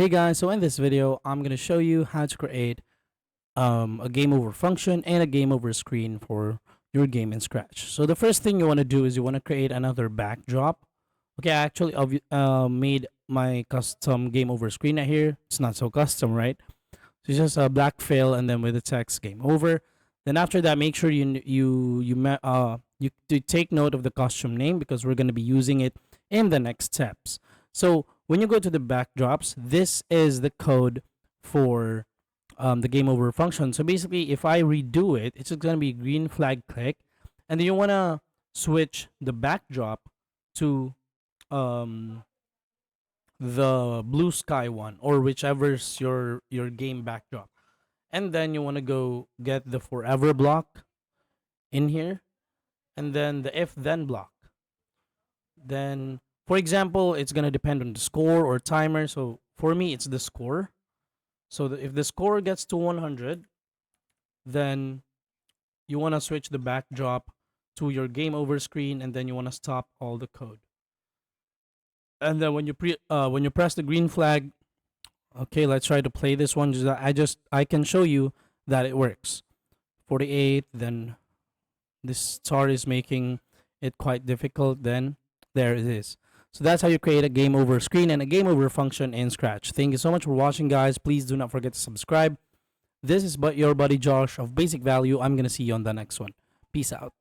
Hey guys, so in this video, I'm going to show you how to create a game over function and a game over screen for your game in Scratch. So the first thing you want to do is you want to create another backdrop. Okay, I actually made my custom game over screen right here. It's not so custom, right? So it's just a black fill and then with the text game over. Then after that, make sure you take note of the custom name because we're going to be using it in the next steps. So when you go to the backdrops, this is the code for the game over function. So basically, if I redo it, it's just going to be green flag click, and then you want to switch the backdrop to um, the blue sky one or whichever's your game backdrop, and then you want to go get the forever block in here, and then the if then block. Then, for example, it's gonna depend on the score or timer. So for me, it's the score. So if the score gets to 100, then you want to switch the backdrop to your game over screen, and then you want to stop all the code. And then when you press the green flag, okay, let's try to play this one. I can show you that it works. 48. Then this star is making it quite difficult. Then there it is. So that's how you create a game over screen and a game over function in Scratch. Thank you so much for watching, guys. Please do not forget to subscribe. This is your buddy Josh of Basic Value. I'm going to see you on the next one. Peace out.